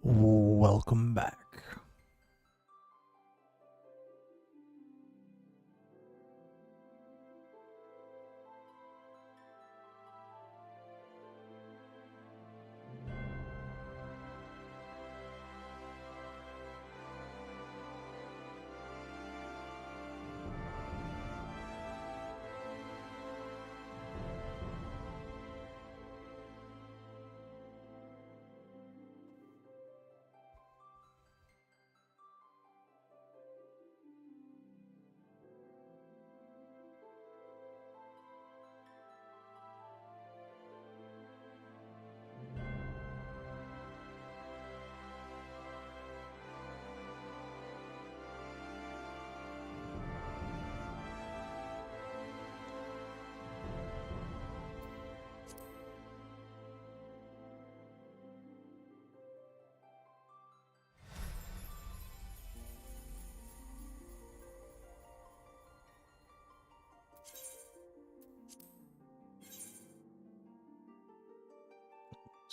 Welcome back.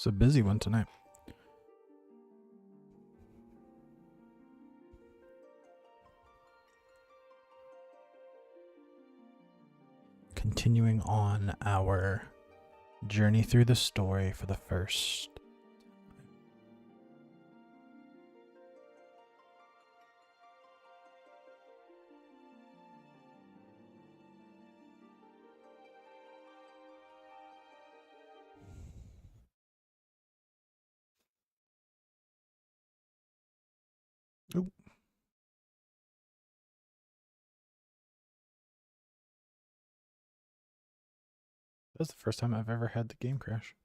It's a busy one tonight. Continuing on our journey through the story for the first. Oop. That's the first time I've ever had the game crash.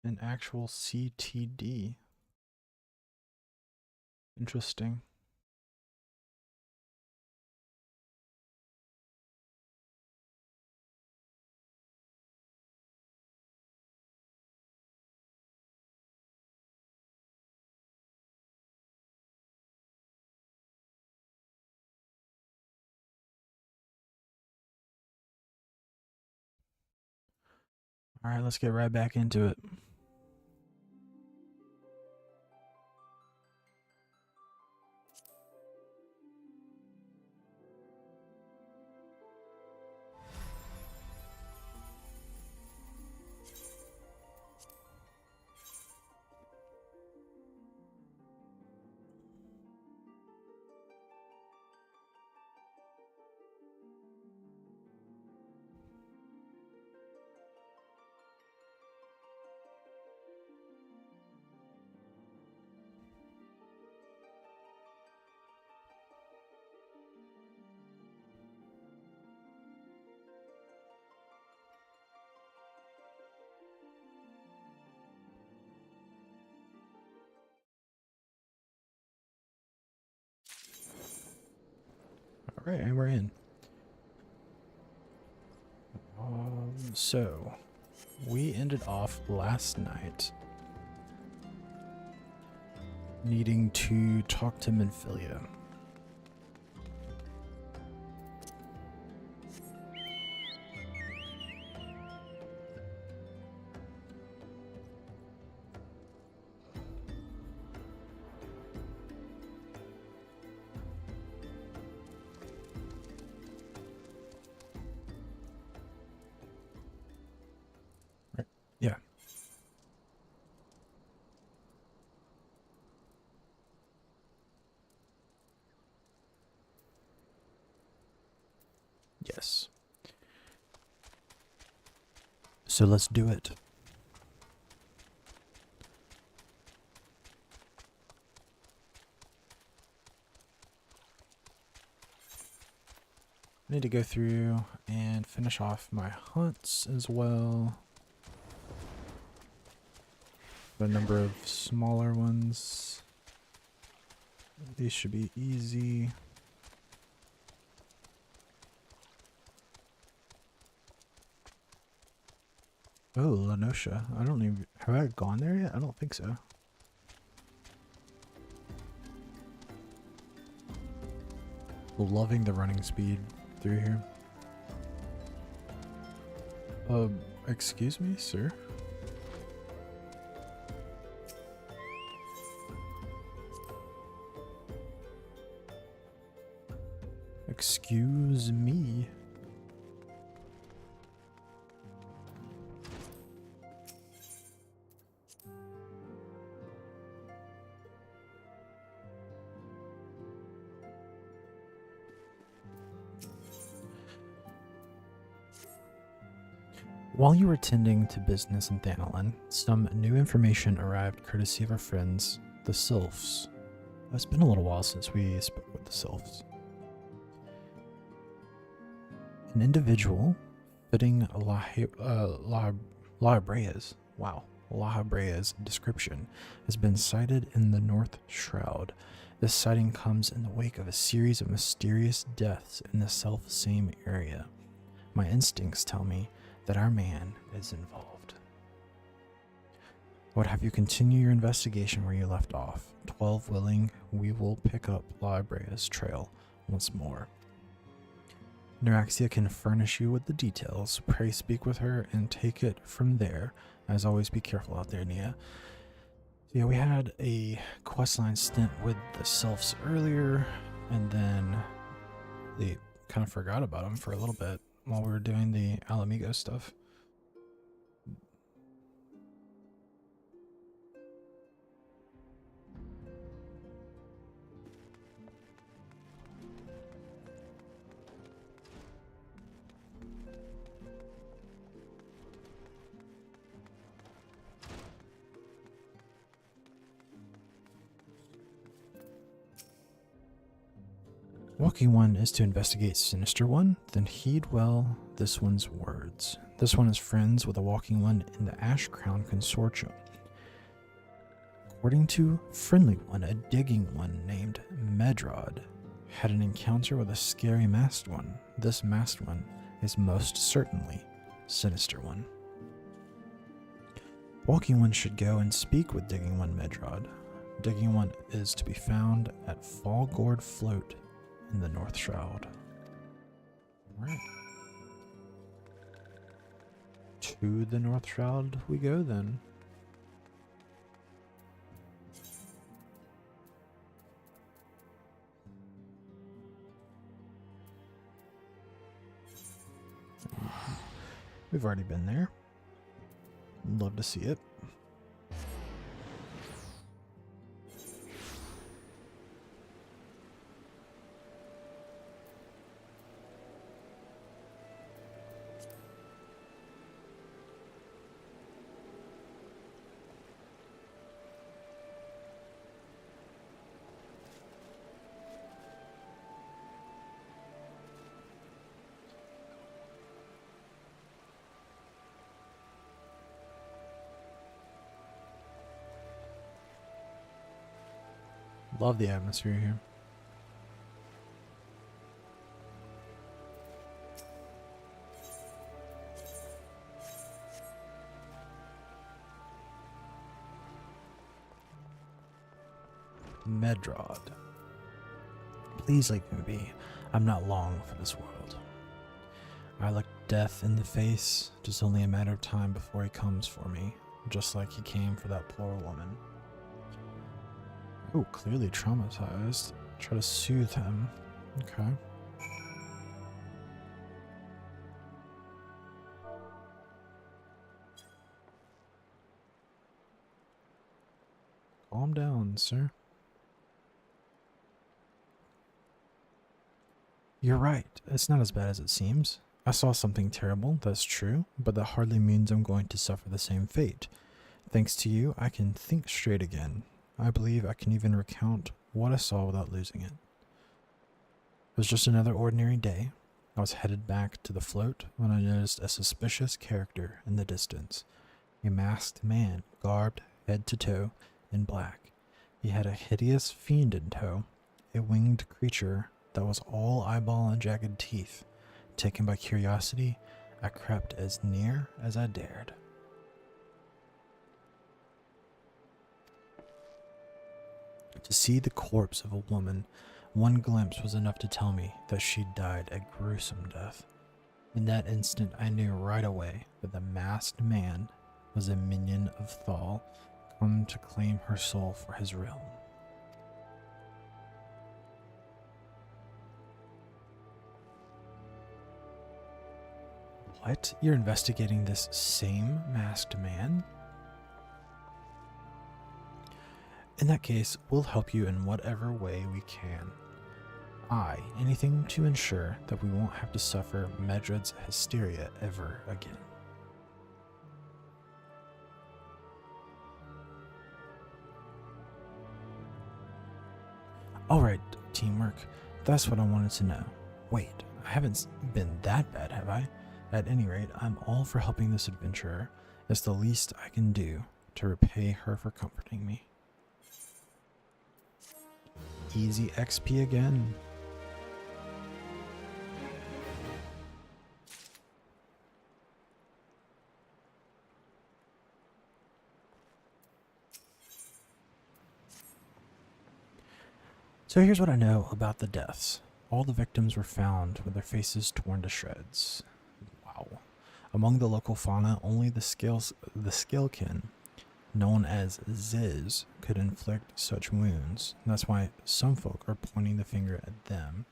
An actual CTD. Interesting. All right, let's get right back into it. All right, and we're in. So we ended off last night needing to talk to Minfilia. Yeah. Yes. So let's do it. I need to go through and finish off my hunts as well. A number of smaller ones. These should be easy. Oh, Lenosha. I don't even... Have I gone there yet? I don't think so. Loving the running speed through here. Excuse me, sir? Excuse me. While you were tending to business in Thanalin, some new information arrived courtesy of our friends, the Sylphs. It's been a little while since we spoke with the Sylphs. An individual fitting La Habrea's description has been sighted in the North Shroud. This sighting comes in the wake of a series of mysterious deaths in the self-same area. My instincts tell me that our man is involved. I would have you continue your investigation where you left off. 12 willing, we will pick up La Habrea's trail once more. Neuraxia can furnish you with the details. Pray speak with her and take it from there. As always, be careful out there, Nia. So yeah, we had a questline stint with the Sylphs earlier, and then they kind of forgot about them for a little bit while we were doing the Alamigo stuff. Walking One is to investigate Sinister One, then heed well this one's words. This one is friends with a Walking One in the Ash Crown Consortium. According to Friendly One, a digging one named Medrod had an encounter with a scary masked one. This masked one is most certainly Sinister One. Walking One should go and speak with Digging One Medrod. Digging One is to be found at Fallgourd Float in the North Shroud. Alright. To the North Shroud we go then. We've already been there. Love to see it. Love the atmosphere here. Medrod. Please let me be. I'm not long for this world. I look death in the face. It is only a matter of time before he comes for me, just like he came for that poor woman. Oh, clearly traumatized. Try to soothe him. Okay. Calm down, sir. You're right. It's not as bad as it seems. I saw something terrible, that's true, but that hardly means I'm going to suffer the same fate. Thanks to you, I can think straight again. I believe I can even recount what I saw without losing it. It was just another ordinary day. I was headed back to the float when I noticed a suspicious character in the distance. A masked man, garbed head to toe in black. He had a hideous fiend in tow, a winged creature that was all eyeball and jagged teeth. Taken by curiosity, I crept as near as I dared. To see the corpse of a woman, one glimpse was enough to tell me that she died a gruesome death. In that instant, I knew right away that the masked man was a minion of Thal, come to claim her soul for his realm. What? You're investigating this same masked man? In that case, we'll help you in whatever way we can. Anything to ensure that we won't have to suffer Medred's hysteria ever again. Alright, teamwork. That's what I wanted to know. Wait, I haven't been that bad, have I? At any rate, I'm all for helping this adventurer. It's the least I can do to repay her for comforting me. Easy XP again. So here's what I know about the deaths. All the victims were found with their faces torn to shreds. Wow. Among the local fauna, only the scalekin, known as Ziz, could inflict such wounds. That's why some folk are pointing the finger at them.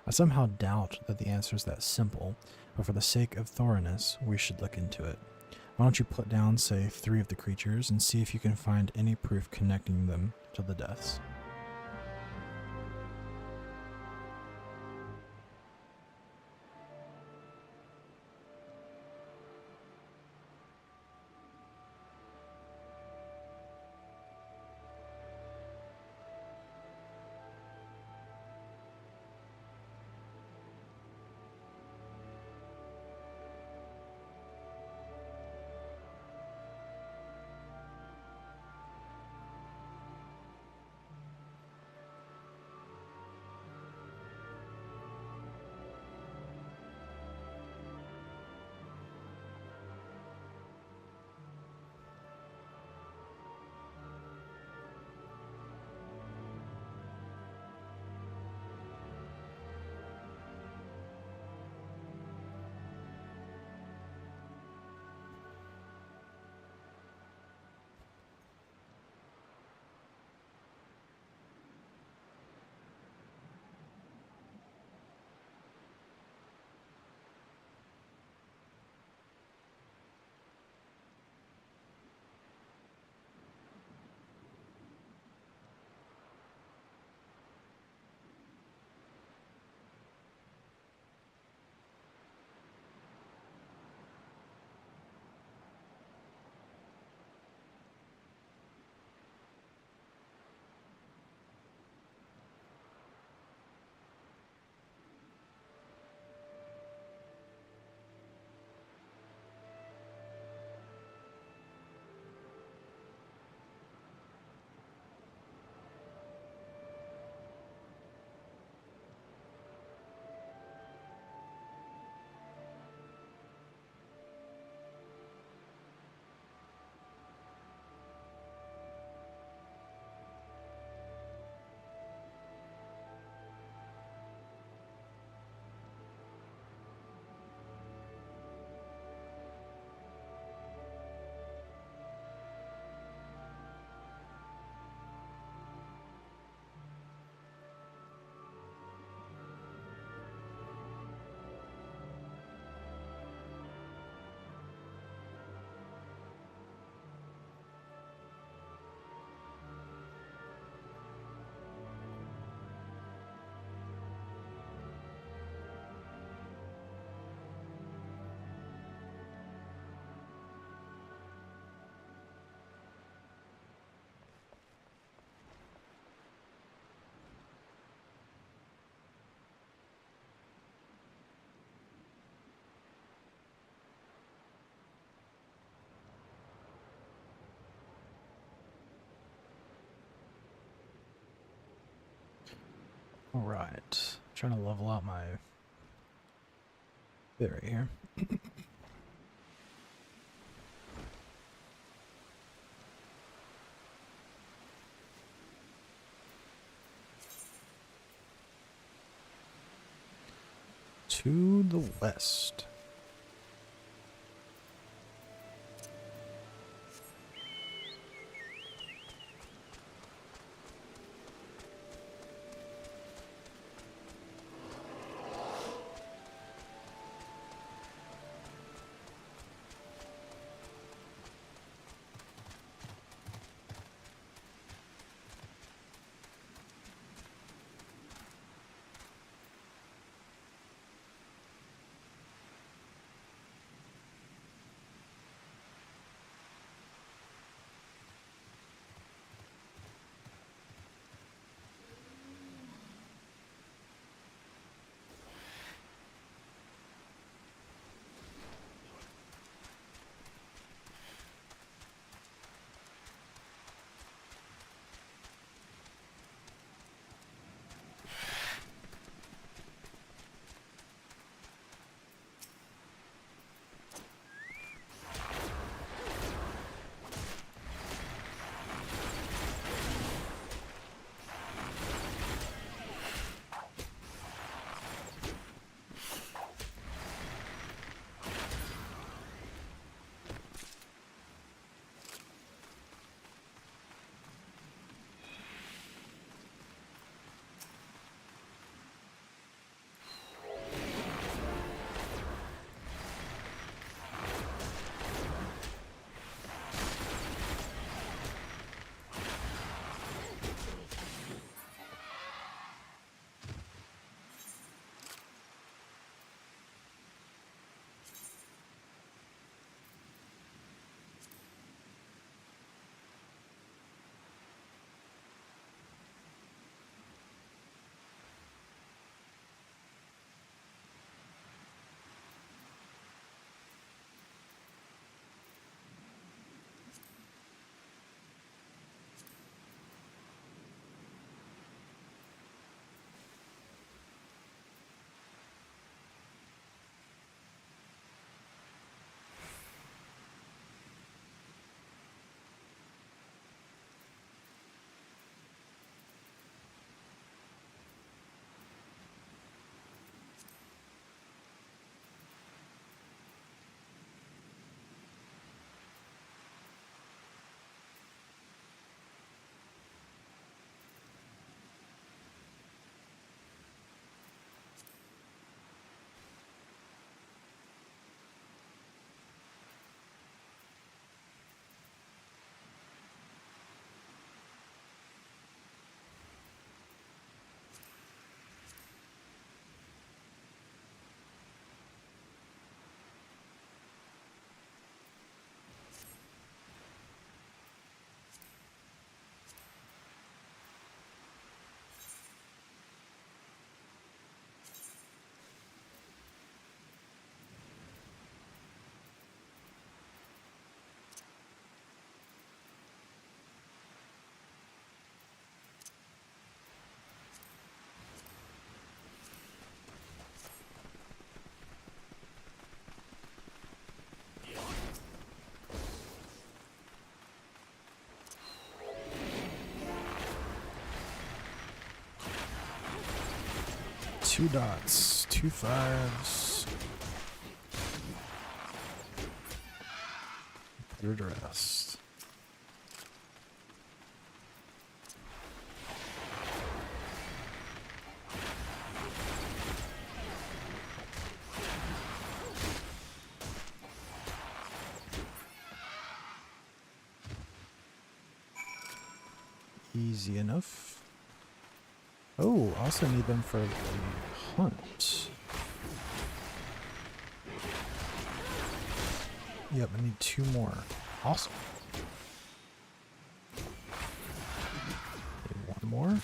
I somehow doubt that the answer is that simple, but for the sake of thoroughness, we should look into it. Why don't you put down, say, 3 of the creatures and see if you can find any proof connecting them to the deaths. Alright, trying to level out my bit right here. to the west. Two dots, two fives. Put it to rest. Easy enough. Oh, also need them for the hunt. Yep, I need two more. Awesome. Need one more.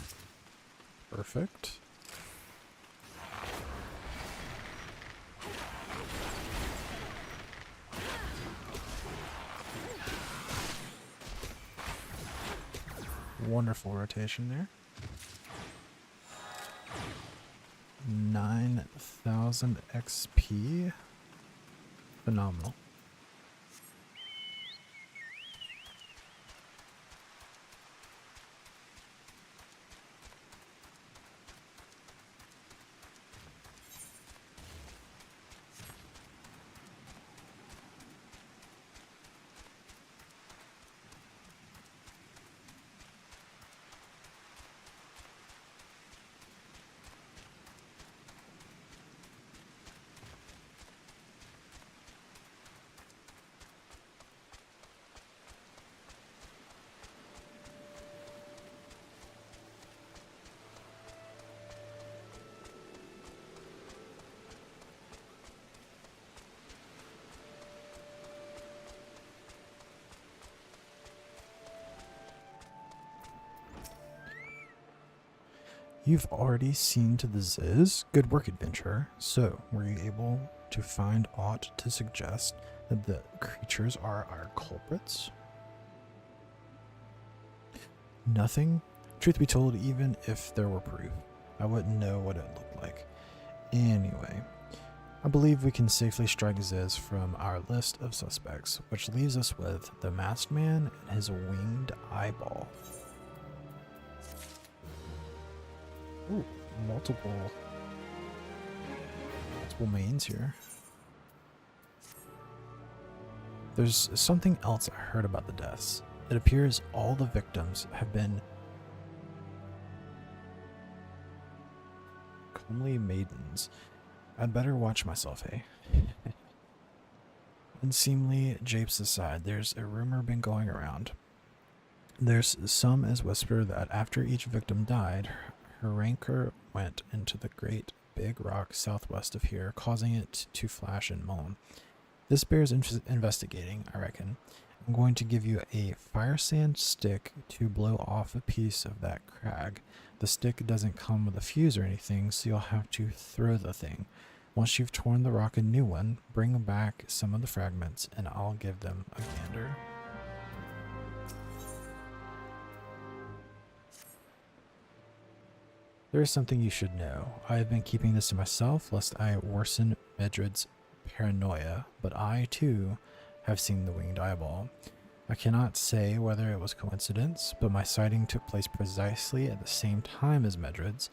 Perfect. Wonderful rotation there. 9,000 XP. Phenomenal. You've already seen to the Ziz? Good work, adventurer. So, were you able to find aught to suggest that the creatures are our culprits? Nothing? Truth be told, even if there were proof, I wouldn't know what it looked like. Anyway, I believe we can safely strike Ziz from our list of suspects, which leaves us with the masked man and his winged eyeball. Ooh, multiple mains here. There's something else I heard about the deaths. It appears all the victims have been comely maidens. I'd better watch myself, eh? Unseemly japes aside, there's a rumor been going around. There's some as whisper that after each victim died, her rancor went into the great big rock southwest of here, causing it to flash and moan. This bears investigating, I reckon. I'm going to give you a fire sand stick to blow off a piece of that crag. The stick doesn't come with a fuse or anything, so you'll have to throw the thing. Once you've torn the rock a new one, bring back some of the fragments and I'll give them a gander. There is something you should know. I have been keeping this to myself lest I worsen Medred's paranoia, but I, too, have seen the winged eyeball. I cannot say whether it was coincidence, but my sighting took place precisely at the same time as Medred's.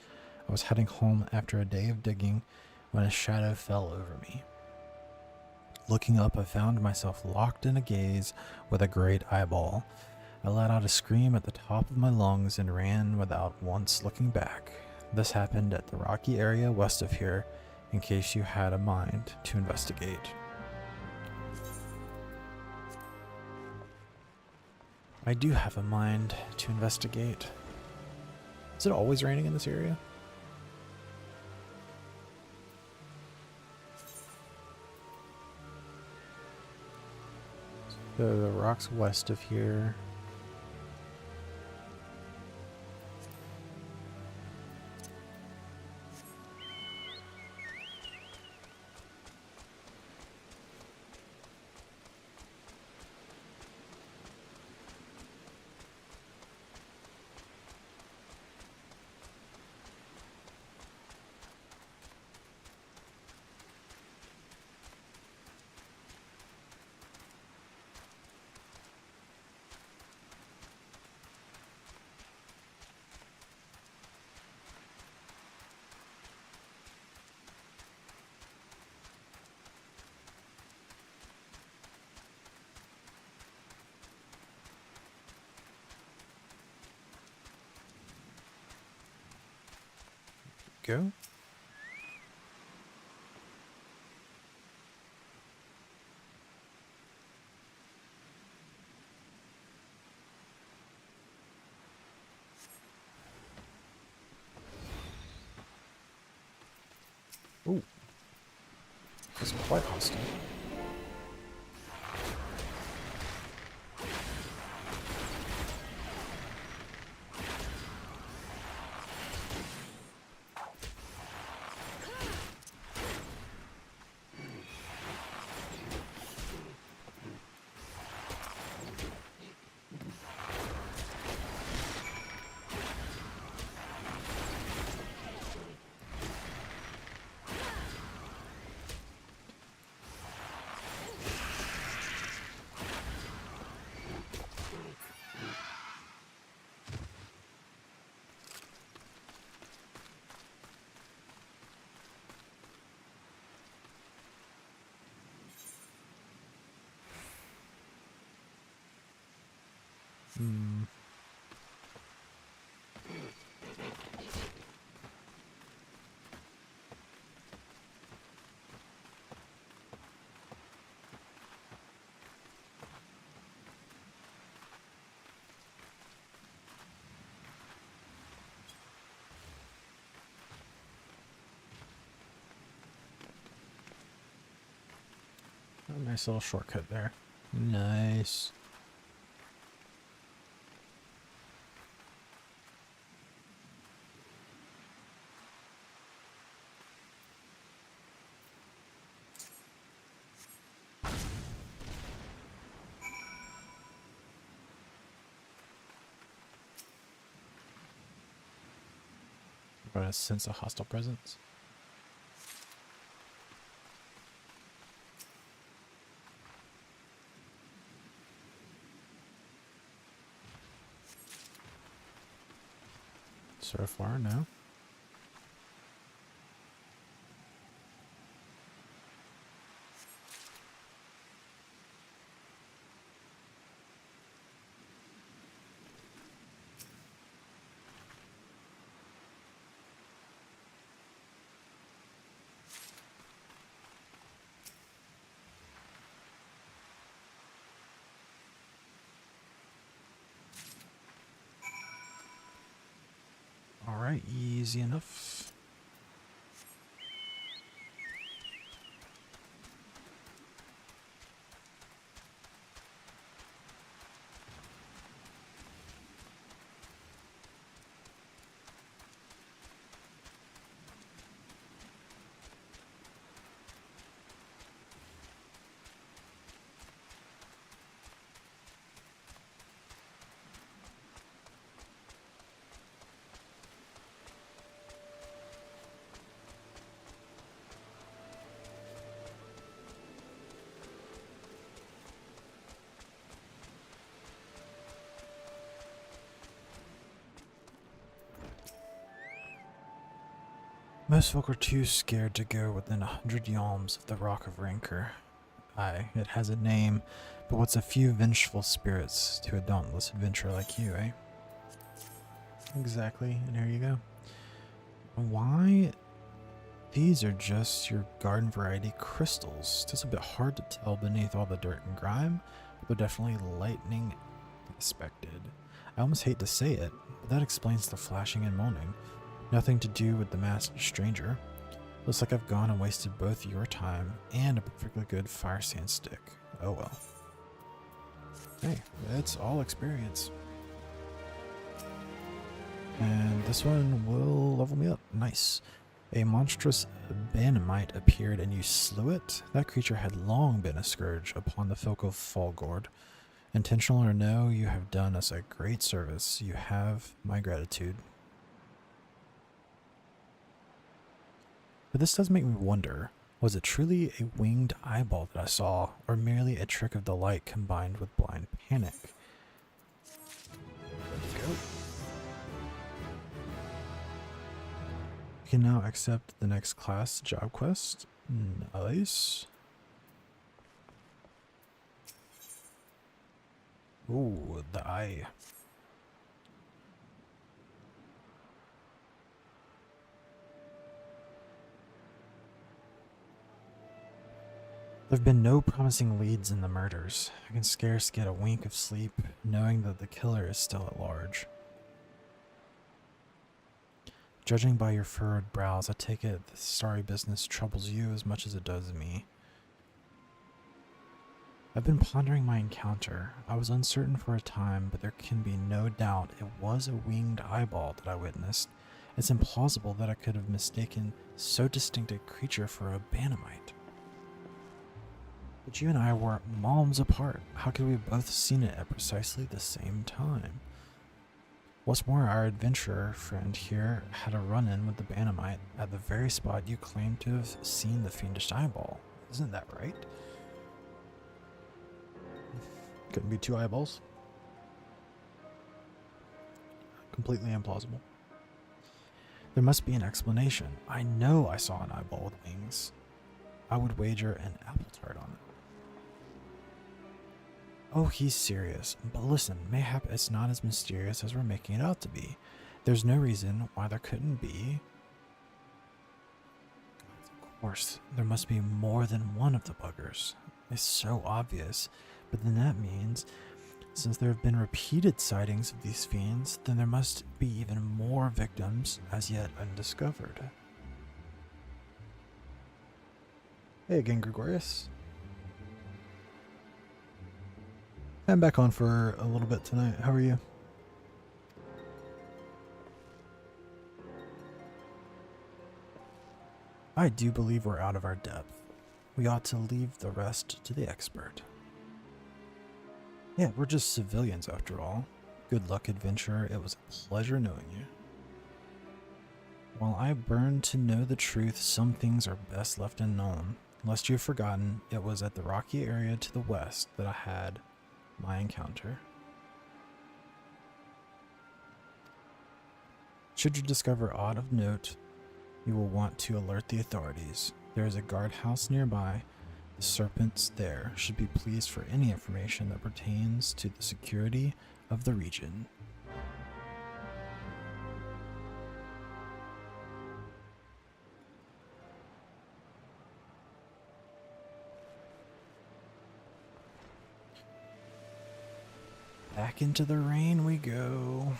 I was heading home after a day of digging when a shadow fell over me. Looking up, I found myself locked in a gaze with a great eyeball. I let out a scream at the top of my lungs and ran without once looking back. This happened at the rocky area west of here, in case you had a mind to investigate. I do have a mind to investigate. Is it always raining in this area? So the rocks west of here. Go. Ooh. That's quite hostile. Hmm. A nice little shortcut there. Nice. Try to sense a hostile presence. So far, no. Alright, easy enough. Most folk are too scared to go within 100 yalms of the Rock of Rancor. Aye, it has a name, but what's a few vengeful spirits to a dauntless adventurer like you, eh? Exactly, and here you go. Why? These are just your garden variety crystals. It's a bit hard to tell beneath all the dirt and grime, but they're definitely lightning expected. I almost hate to say it, but that explains the flashing and moaning. Nothing to do with the masked stranger. Looks like I've gone and wasted both your time and a perfectly good fire sand stick. Oh well. Hey, it's all experience. And this one will level me up. Nice. A monstrous Banamite appeared and you slew it. That creature had long been a scourge upon the folk of Fallgord. Intentional or no, you have done us a great service. You have my gratitude. But this does make me wonder, was it truly a winged eyeball that I saw, or merely a trick of the light combined with blind panic? Let's go. You can now accept the next class job quest. Nice. Ooh, the eye. There have been no promising leads in the murders. I can scarce get a wink of sleep, knowing that the killer is still at large. Judging by your furrowed brows, I take it this sorry business troubles you as much as it does me. I've been pondering my encounter. I was uncertain for a time, but there can be no doubt it was a winged eyeball that I witnessed. It's implausible that I could have mistaken so distinct a creature for a Banamite. But you and I were palms apart. How could we have both seen it at precisely the same time? What's more, our adventurer friend here had a run-in with the Banamite at the very spot you claim to have seen the fiendish eyeball. Isn't that right? Couldn't be two eyeballs. Completely implausible. There must be an explanation. I know I saw an eyeball with wings. I would wager an apple tart on it. Oh, he's serious. But listen, mayhap it's not as mysterious as we're making it out to be. There's no reason why there couldn't be. Of course, there must be more than one of the buggers. It's so obvious. But then that means, since there have been repeated sightings of these fiends, then there must be even more victims as yet undiscovered. Hey again, Gregorius. I'm back on for a little bit tonight. How are you? I do believe we're out of our depth. We ought to leave the rest to the expert. Yeah, we're just civilians after all. Good luck, adventurer. It was a pleasure knowing you. While I burn to know the truth, some things are best left unknown. Lest you've forgotten, it was at the rocky area to the west that I had my encounter. Should you discover aught of note, you will want to alert the authorities. There is a guardhouse nearby. The serpents there should be pleased for any information that pertains to the security of the region. Back into the rain we go.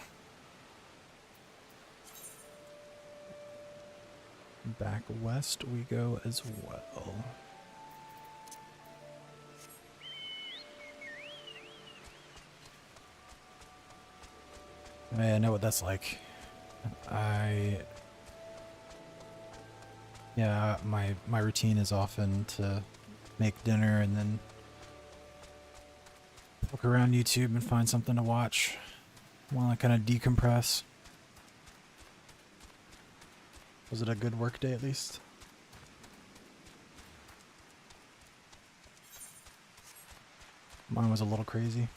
Back west we go as well. I know what that's like. Yeah, my routine is often to make dinner and then look around YouTube and find something to watch while I kind of decompress. Was it a good work day at least? Mine was a little crazy.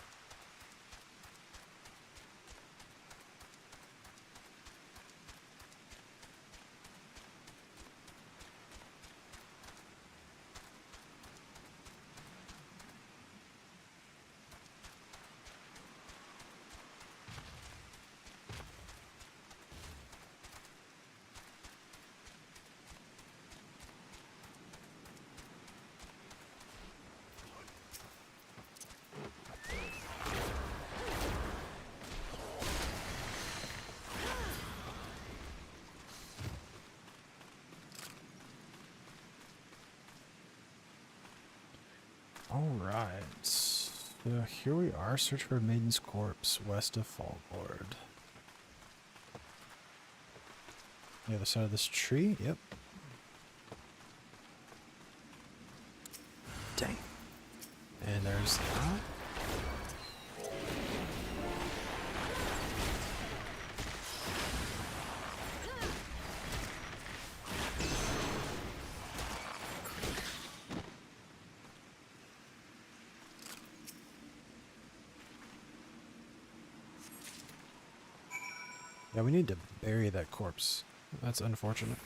Alright, so here we are, search for a maiden's corpse west of Fallboard. The other side of this tree, yep. Dang. And there's that. Yeah, we need to bury that corpse. That's unfortunate.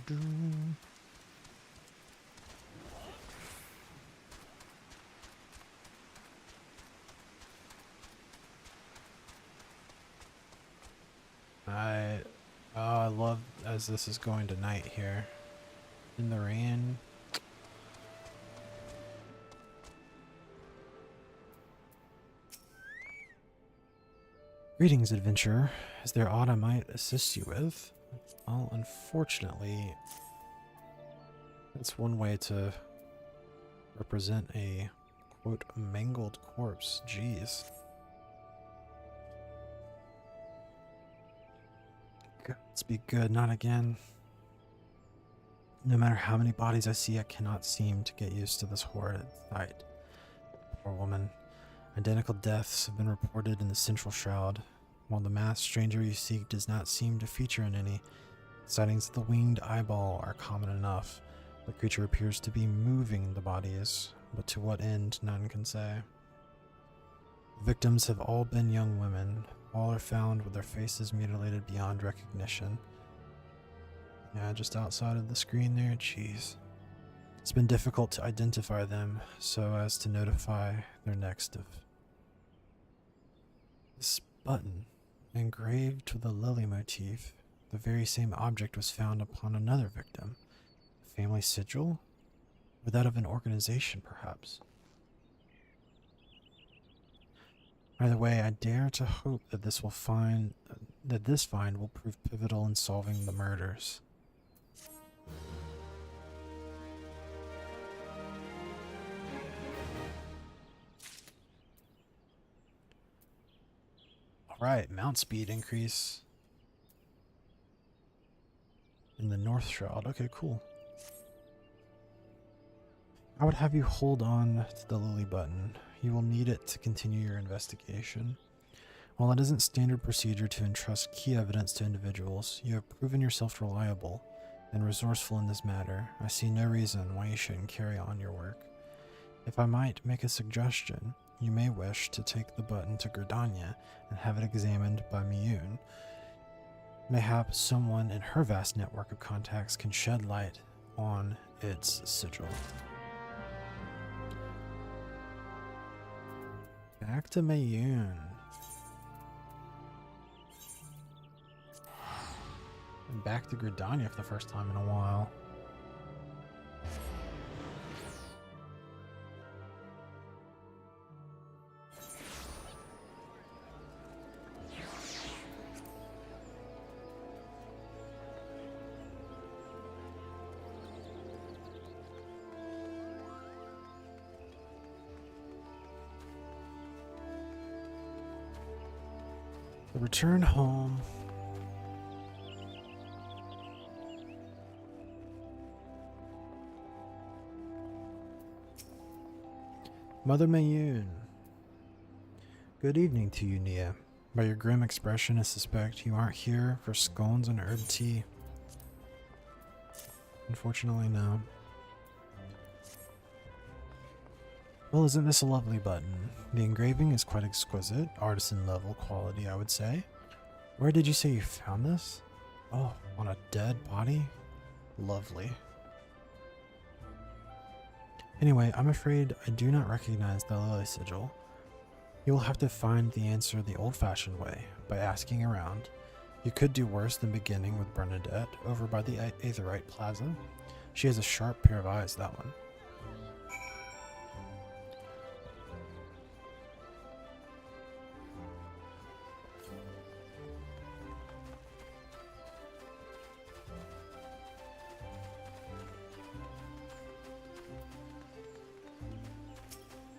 Do. I love as this is going to night here in the rain. Greetings, adventurer. Is there aught I might assist you with? Well, unfortunately, that's one way to represent a, quote, mangled corpse. Jeez. Let's be good, not again. No matter how many bodies I see, I cannot seem to get used to this horrid sight. Poor woman. Identical deaths have been reported in the central shroud, while the masked stranger you seek does not seem to feature in any. Sightings of the winged eyeball are common enough. The creature appears to be moving the bodies, but to what end, none can say. The victims have all been young women. All are found with their faces mutilated beyond recognition. Yeah, just outside of the screen there, jeez. It's been difficult to identify them so as to notify their next of. This button, engraved with a lily motif, the very same object was found upon another victim. A family sigil? Or that of an organization, perhaps? Either way, I dare to hope that this find will prove pivotal in solving the murders. Right, mount speed increase in the North Shroud. Okay, cool. I would have you hold on to the Lily button. You will need it to continue your investigation. While it isn't standard procedure to entrust key evidence to individuals, you have proven yourself reliable and resourceful in this matter. I see no reason why you shouldn't carry on your work. If I might make a suggestion, you may wish to take the button to Gridania and have it examined by Miyun. Mayhap someone in her vast network of contacts can shed light on its sigil. Back to Miyun. And back to Gridania for the first time in a while. The return home. Mother Mayun. Good evening to you, Nia. By your grim expression, I suspect you aren't here for scones and herb tea. Unfortunately, no. Well, isn't this a lovely button? The engraving is quite exquisite, artisan level quality, I would say. Where did you say you found this? Oh, on a dead body? Lovely. Anyway, I'm afraid I do not recognize the Lily sigil. You will have to find the answer the old-fashioned way, by asking around. You could do worse than beginning with Bernadette over by the Aetherite Plaza. She has a sharp pair of eyes, that one.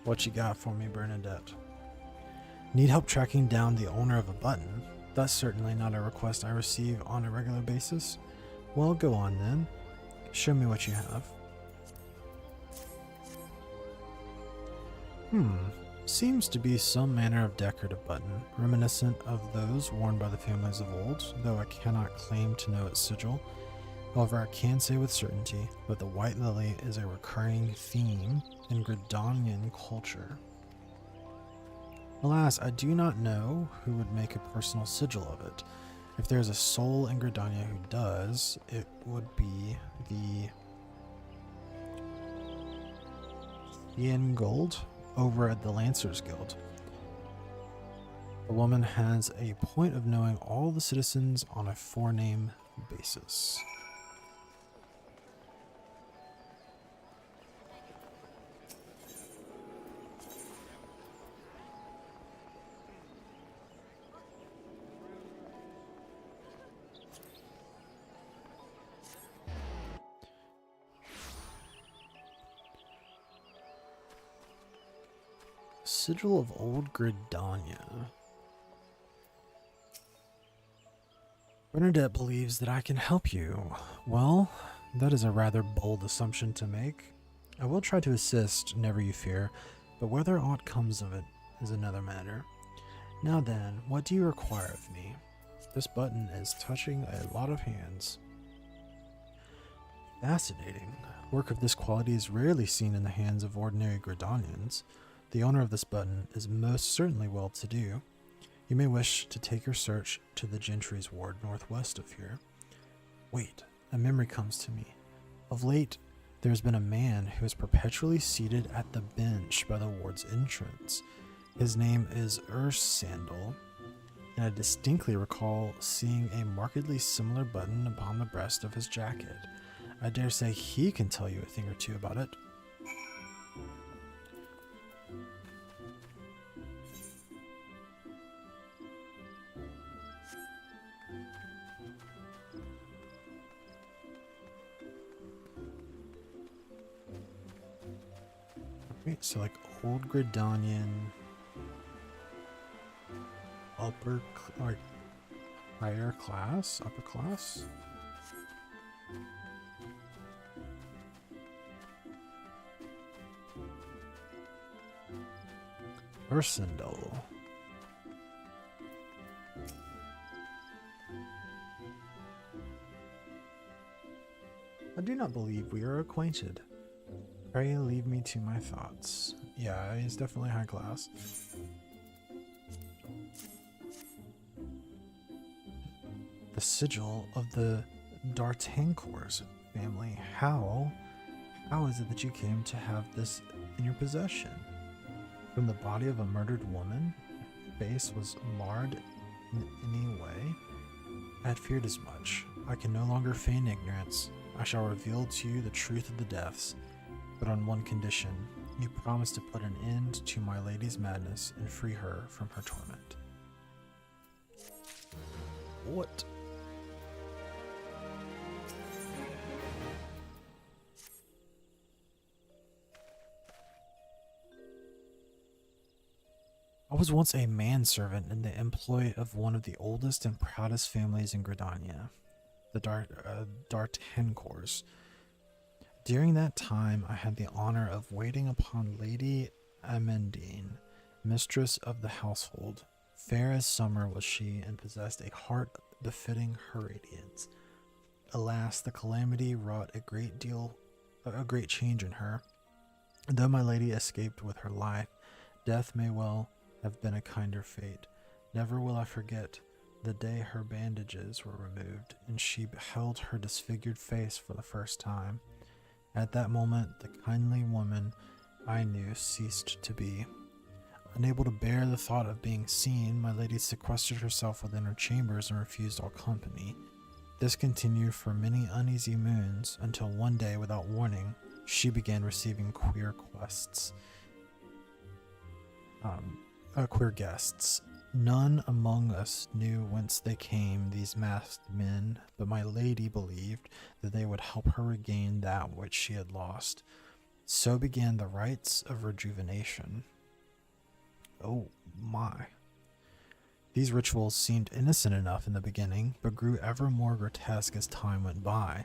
What you got for me, Bernadette? Need help tracking down the owner of a button? That's certainly not a request I receive on a regular basis. Well, go on then. Show me what you have. Seems to be some manner of decorative button, reminiscent of those worn by the families of old, though I cannot claim to know its sigil. However, I can say with certainty that the white lily is a recurring theme in Gridanian culture. Alas, I do not know who would make a personal sigil of it. If there is a soul in Gridania who does, it would be the Ian Gold over at the Lancers Guild. The woman has a point of knowing all the citizens on a forename basis. Sigil of Old Gridania. Bernadette believes that I can help you. Well, that is a rather bold assumption to make. I will try to assist, never you fear, but whether aught comes of it is another matter. Now then, what do you require of me? This button is touching a lot of hands. Fascinating. Work of this quality is rarely seen in the hands of ordinary Gridanians. The owner of this button is most certainly well-to-do. You may wish to take your search to the Gentry's ward northwest of here. Wait, a memory comes to me. Of late, there has been a man who is perpetually seated at the bench by the ward's entrance. His name is Sandal, and I distinctly recall seeing a markedly similar button upon the breast of his jacket. I dare say he can tell you a thing or two about it. So like Old Gridanian. like higher class, upper class. Ursendel. I do not believe we are acquainted. Pray leave me to my thoughts. Yeah, he's definitely high class. The sigil of the D'Artancors family. How is it that you came to have this in your possession? From the body of a murdered woman? Face was marred in any way? I had feared as much. I can no longer feign ignorance. I shall reveal to you the truth of the deaths, but on one condition. You promise to put an end to my lady's madness and free her from her torment. What? I was once a manservant in the employ of one of the oldest and proudest families in Gridania, the D'Artancors. During that time, I had the honor of waiting upon Lady Amandine, mistress of the household. Fair as summer was she, and possessed a heart befitting her radiance. Alas, the calamity wrought a great change in her. Though my lady escaped with her life, death may well have been a kinder fate. Never will I forget the day her bandages were removed, and she beheld her disfigured face for the first time. At that moment, the kindly woman I knew ceased to be. Unable to bear the thought of being seen, my lady sequestered herself within her chambers and refused all company. This continued for many uneasy moons, until one day, without warning, she began receiving queer guests. None among us knew whence they came, these masked men, but my lady believed that they would help her regain that which she had lost. So began the rites of rejuvenation. Oh my. These rituals seemed innocent enough in the beginning, but grew ever more grotesque as time went by.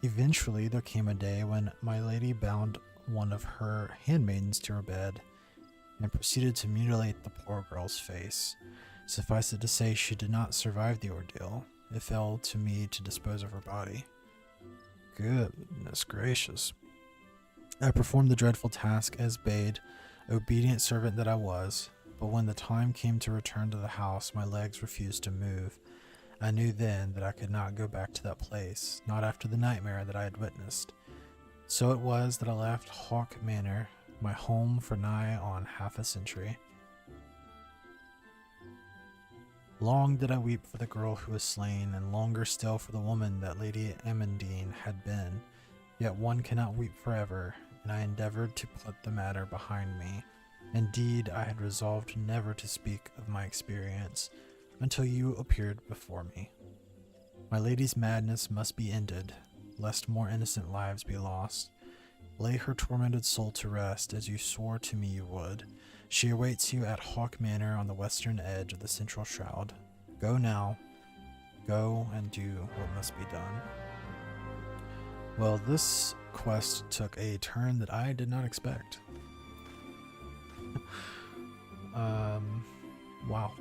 Eventually, there came a day when my lady bound one of her handmaidens to her bed and proceeded to mutilate the poor girl's face. Suffice it to say, she did not survive the ordeal. It fell to me to dispose of her body. Goodness gracious. I performed the dreadful task as bade, obedient servant that I was, but when the time came to return to the house, my legs refused to move. I knew then that I could not go back to that place, not after the nightmare that I had witnessed. So it was that I left Hawk Manor, my home, for nigh on half a century. Long did I weep for the girl who was slain, and longer still for the woman that Lady Amandine had been. Yet one cannot weep forever, and I endeavored to put the matter behind me. Indeed, I had resolved never to speak of my experience until you appeared before me. My lady's madness must be ended, lest more innocent lives be lost. Lay her tormented soul to rest, as you swore to me you would. She awaits you at Hawk Manor on the western edge of the Central Shroud. Go now. Go and do what must be done. Well, this quest took a turn that I did not expect. Wow.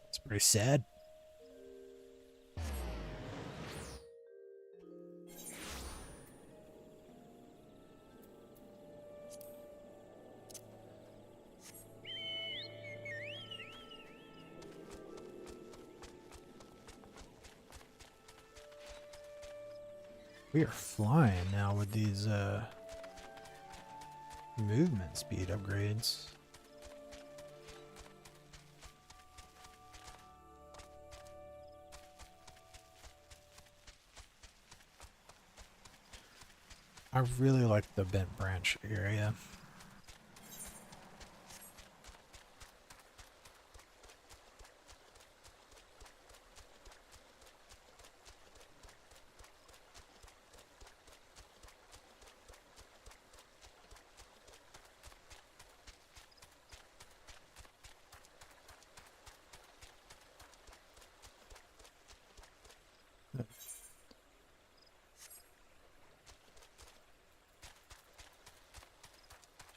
It's pretty sad. We are flying now with these movement speed upgrades. I really like the Bent Branch area.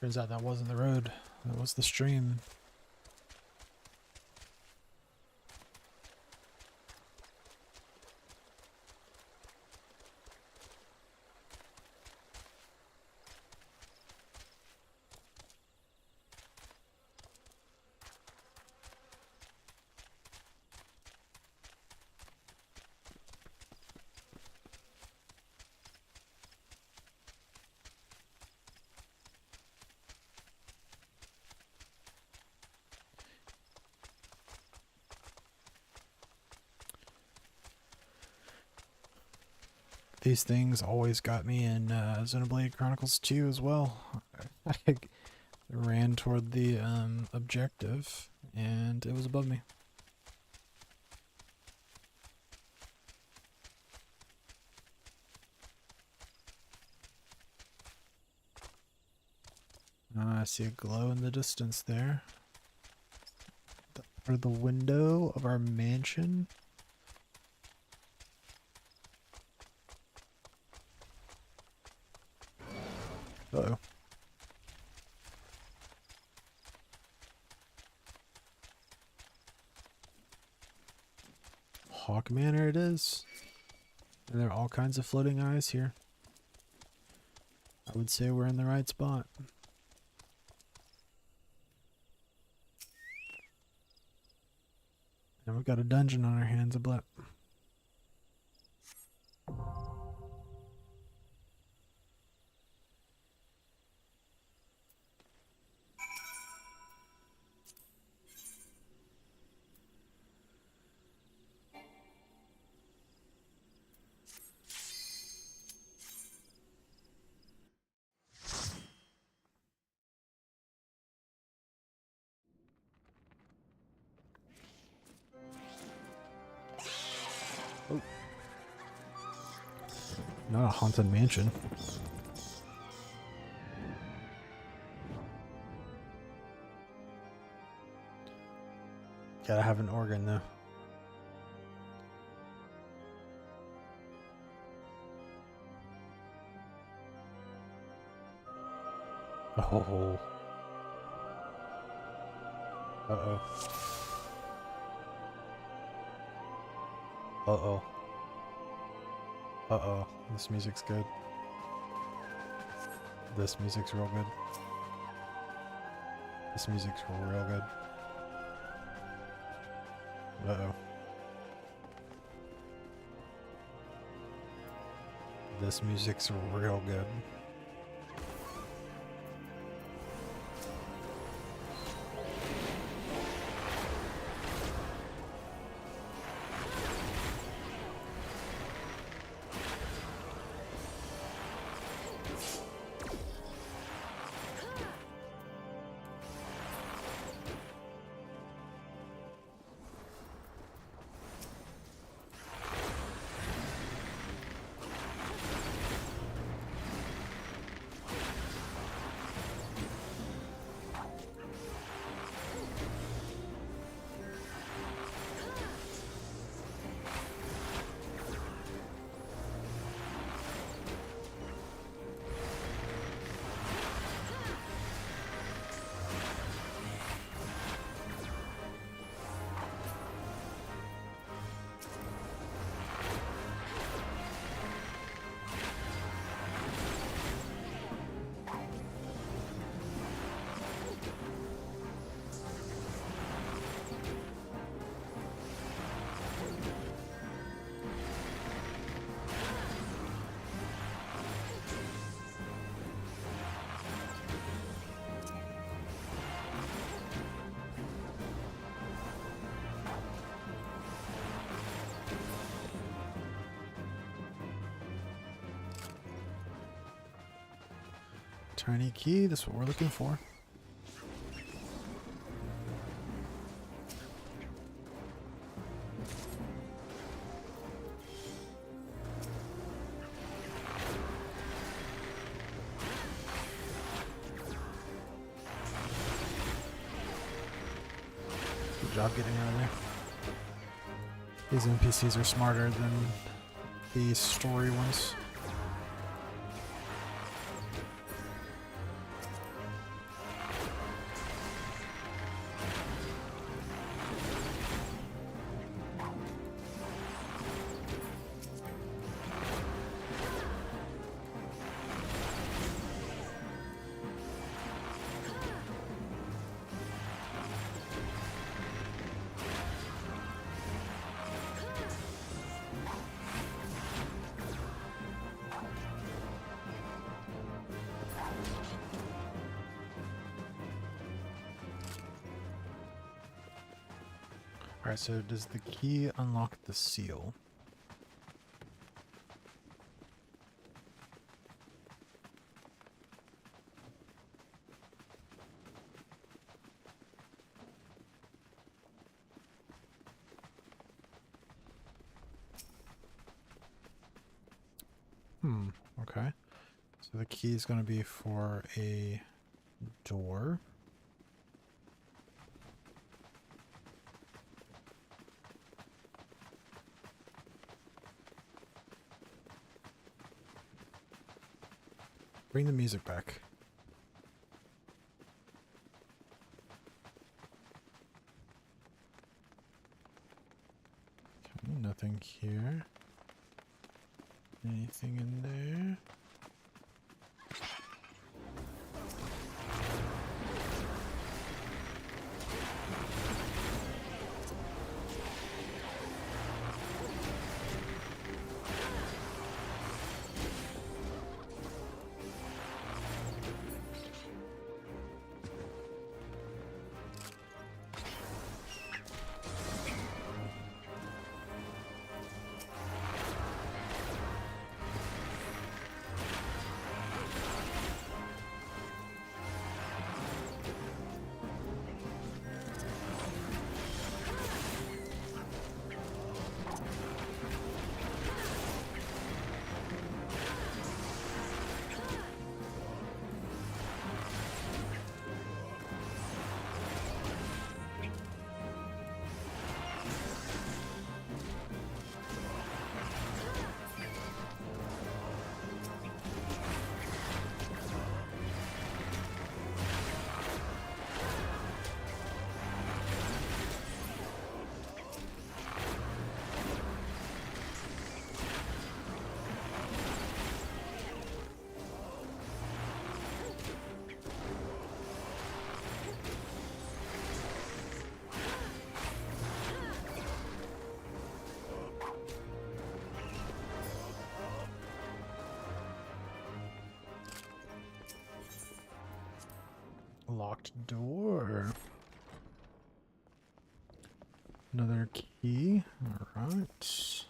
Turns out that wasn't the road. That was the stream. These things always got me in Xenoblade Chronicles 2 as well. I ran toward the objective and it was above me. I see a glow in the distance there. Part of the window of our mansion. Uh-oh. Hawk Manor it is. And there are all kinds of floating eyes here. I would say we're in the right spot. And we've got a dungeon on our hands, a blip. Oh. Not a haunted mansion. Gotta have an organ though. Oh. Uh-oh. Uh-oh. Uh-oh. This music's good. This music's real good. This music's real good. Uh-oh. This music's real good. Tiny key, that's what we're looking for. Good job getting out of there. These NPCs are smarter than the story ones. Alright, so does the key unlock the seal? Okay. So the key is going to be for a door. Bring the music back. Okay, nothing here. Anything in there? Locked door. Another key. All right.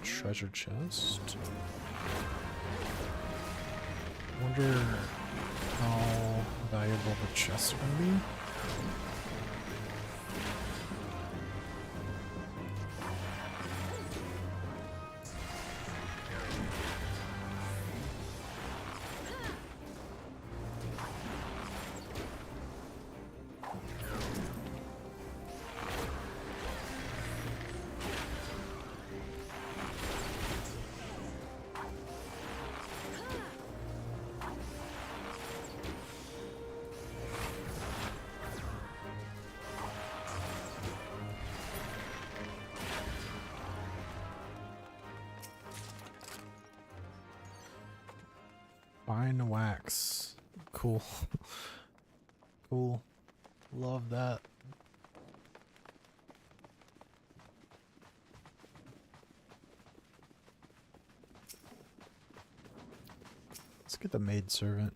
Treasure chest. Wonder how valuable the chests are going to be. Fine wax. Cool. Cool. Love that. Let's get the maidservant.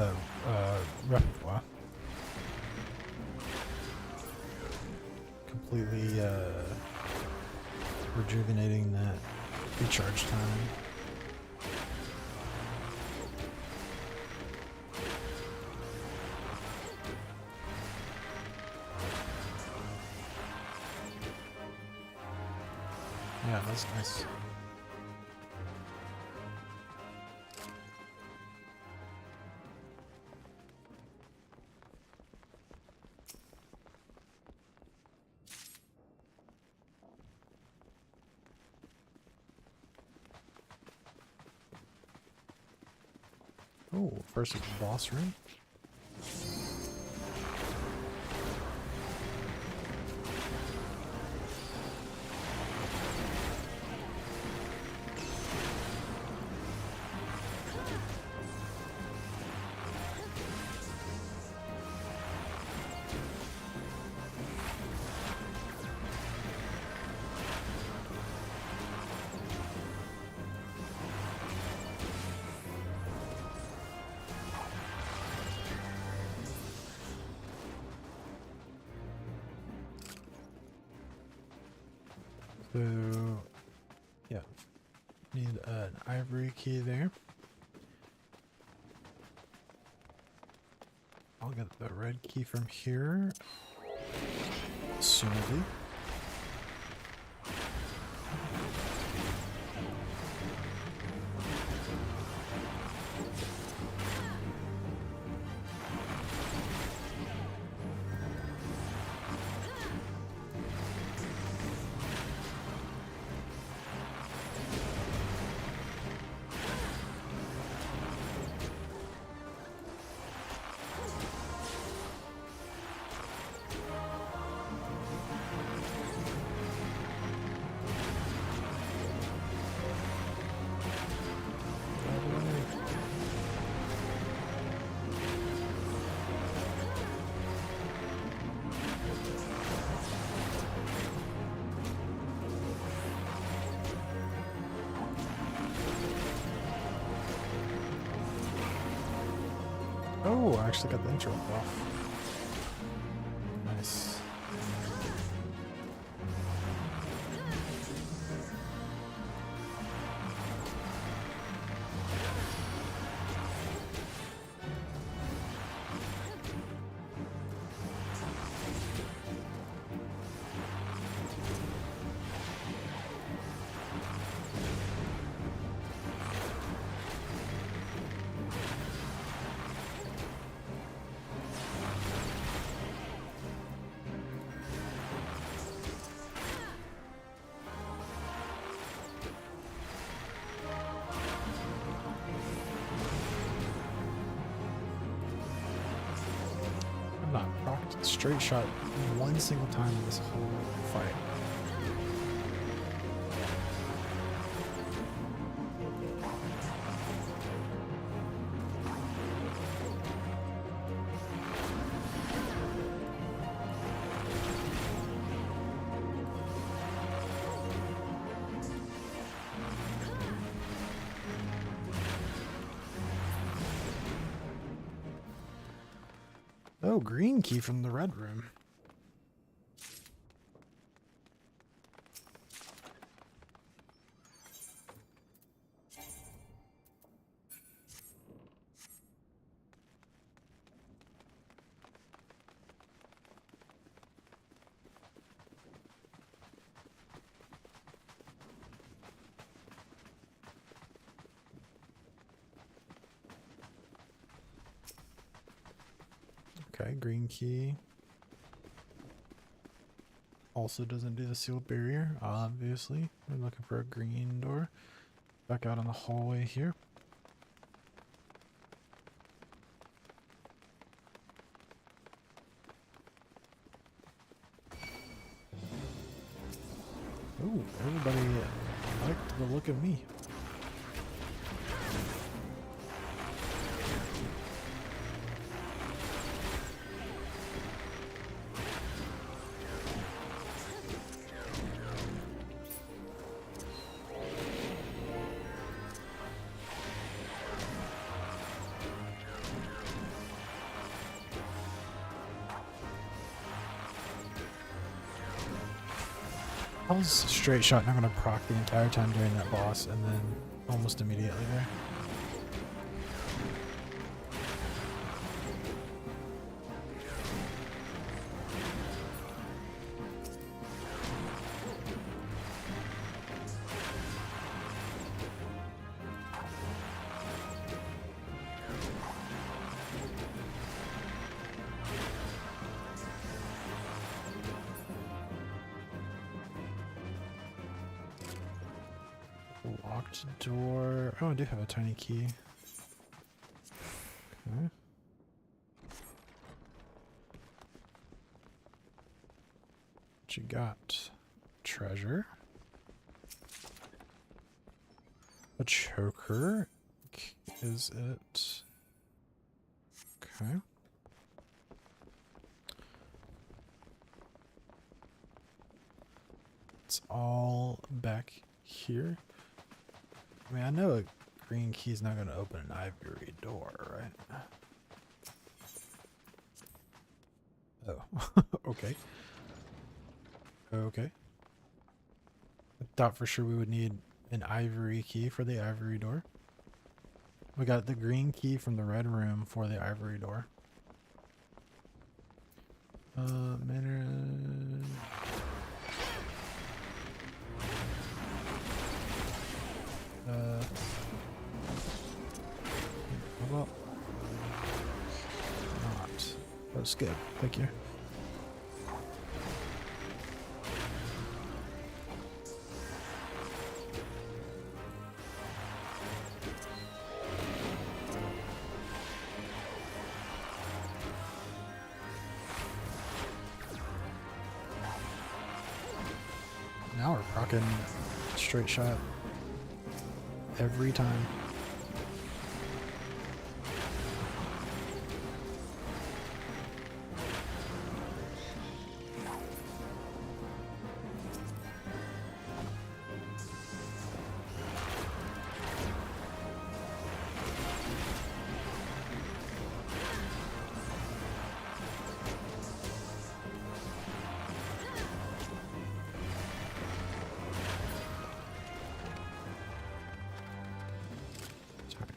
the repertoire. Completely rejuvenating that recharge time. Yeah, that's nice. Oh, first boss room. So, yeah, need an ivory key there. I'll get the red key from here, assumedly. Oh, I actually got the intro off. Nice. I've not procced straight shot one single time in this whole fight. Oh, green key from the red room. Okay, green key. Also doesn't do the sealed barrier, obviously. We're looking for a green door. Back out on the hallway here. Ooh, everybody liked the look of me. I was straight shot not gonna proc the entire time during that boss and then almost immediately there. Locked door. Oh, I do have a tiny key. Okay. What you got? Treasure. A choker. Is it? Okay. It's all back here. I mean, I know a green key's not going to open an ivory door, right? Oh, okay. Okay. I thought for sure we would need an ivory key for the ivory door. We got the green key from the red room for the ivory door. Manor. How about not? That's good. Thank you. Now we're rocking straight shot every time.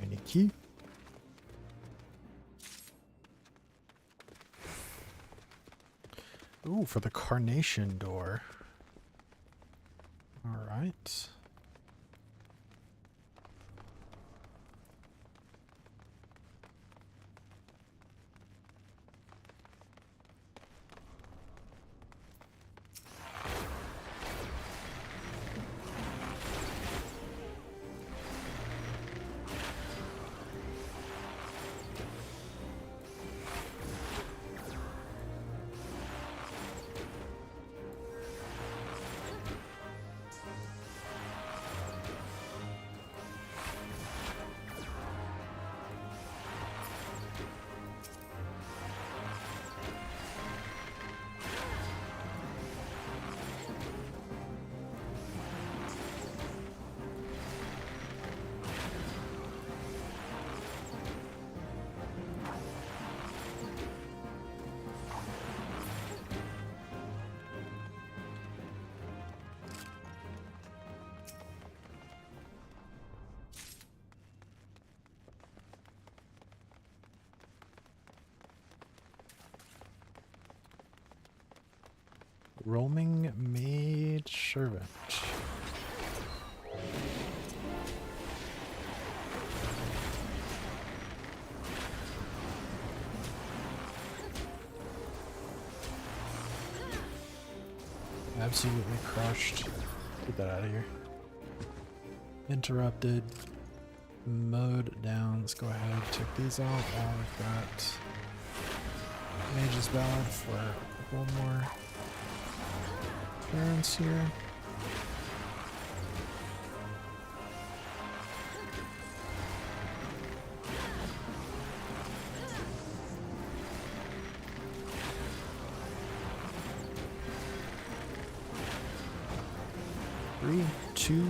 Tiny key. Ooh, for the carnation door. All right. Roaming maid servant. Absolutely crushed. Get that out of here. Interrupted. Mowed down. Let's go ahead and take these out while we've got Mage's Ballad for a couple more turns here. Three, two,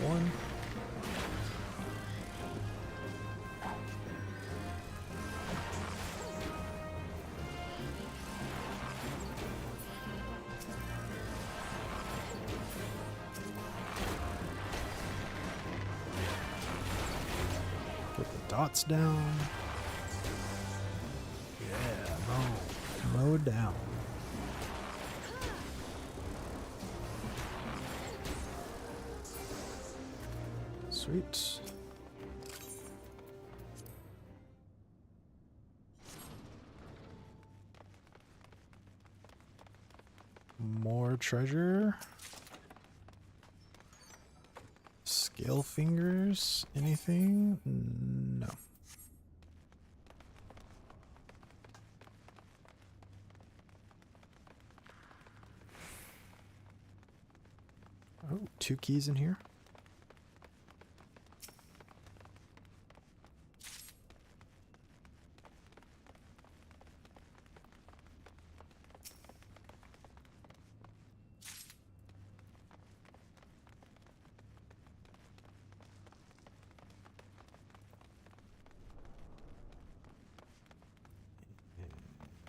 one. dots down. Yeah, mow down. Sweet. More treasure. Scale fingers. Anything? No. Oh, 2 keys in here.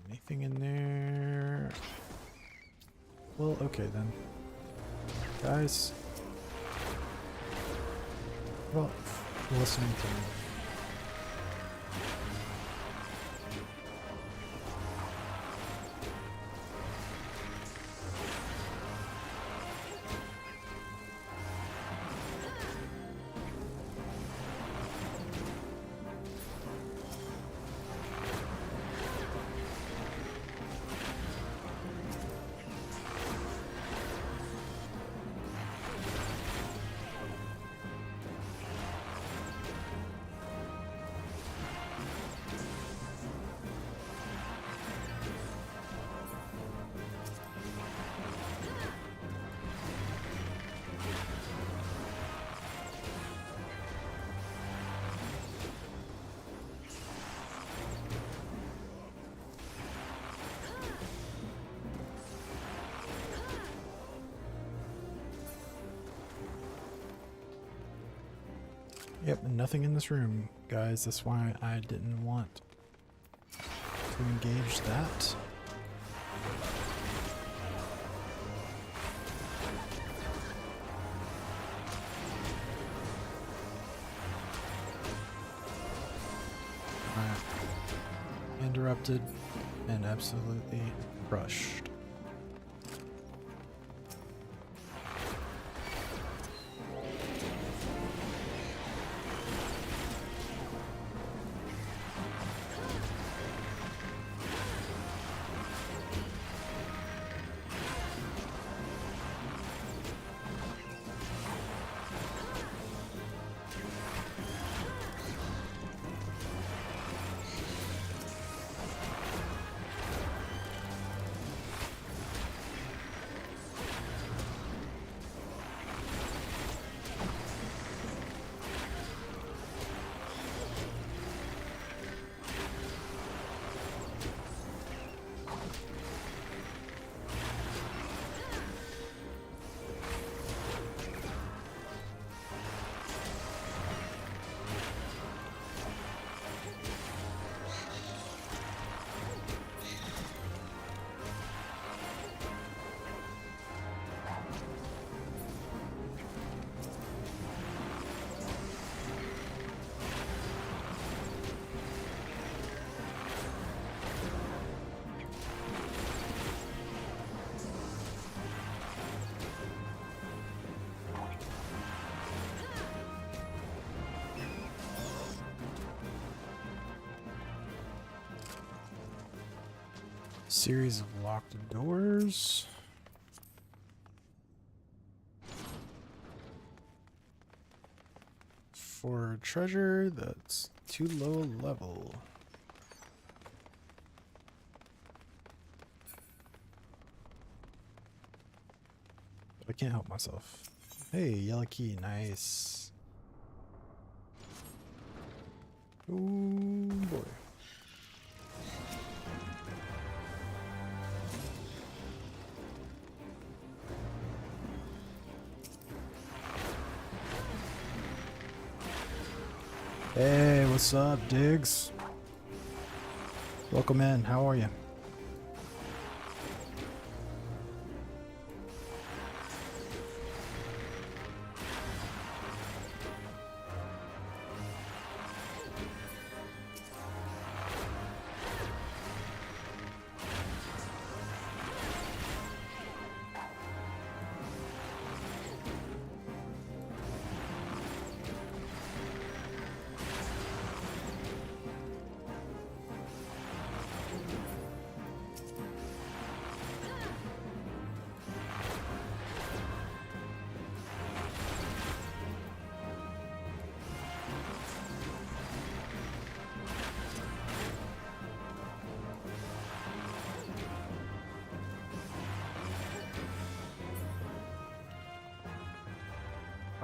Anything in there? Well, okay then. Guys. Well, listening to me. Yep, nothing in this room, guys. That's why I didn't want to engage that. Alright. Interrupted and absolutely crushed. Series of locked doors. For treasure that's too low level. But I can't help myself. Hey, yellow key, nice. Ooh boy. Hey, what's up, Diggs? Welcome in. How are you?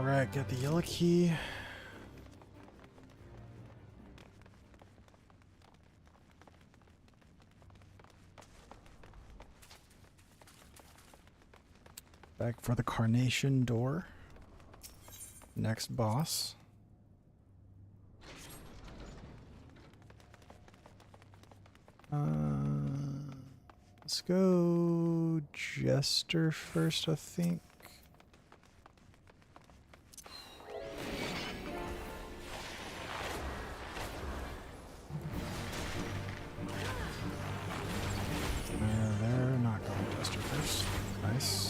Alright, get the yellow key. Back for the Carnation door. Next boss. Let's go Jester first, I think. They're not going Jester first. Nice.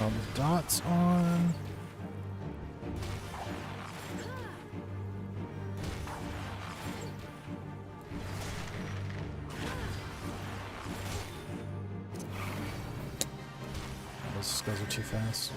All the dots on. Those guys are too fast.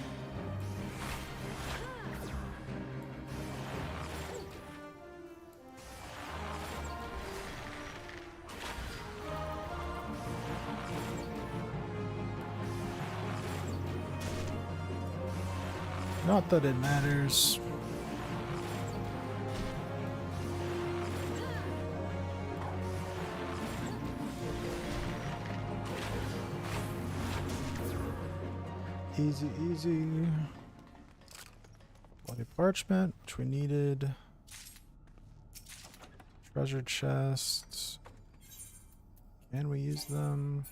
Not that it matters. Easy, easy. Bloody parchment, which we needed. Treasure chests. Can we use them?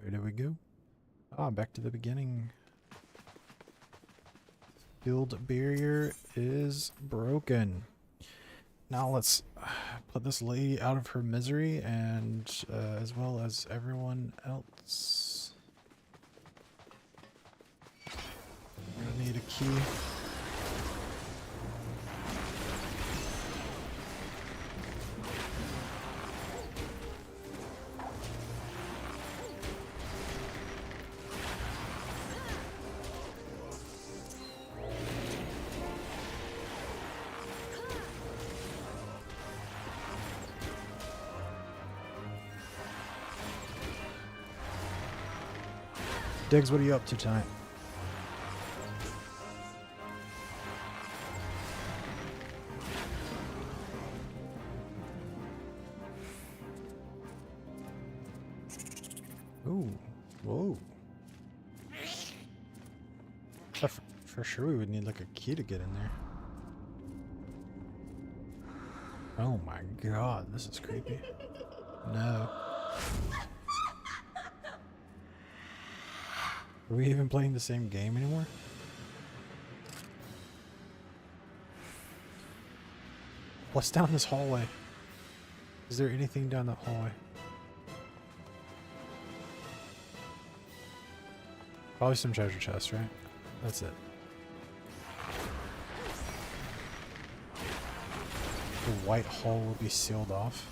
Where did we go? Ah, back to the beginning. Field barrier is broken. Now let's put this lady out of her misery, and as well as everyone else. We're gonna need a key. Diggs, what are you up to tonight? Ooh, whoa. For sure we would need like a key to get in there. Oh my god, this is creepy. No. Are we even playing the same game anymore? What's down this hallway? Is there anything down that hallway? Probably some treasure chests, right? That's it. The white hole will be sealed off.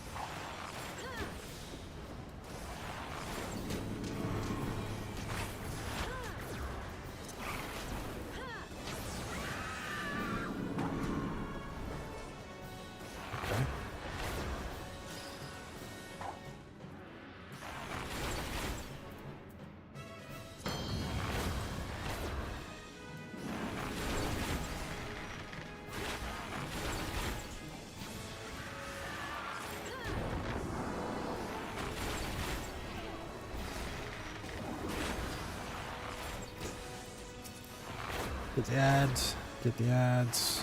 Get the ads. Get the ads.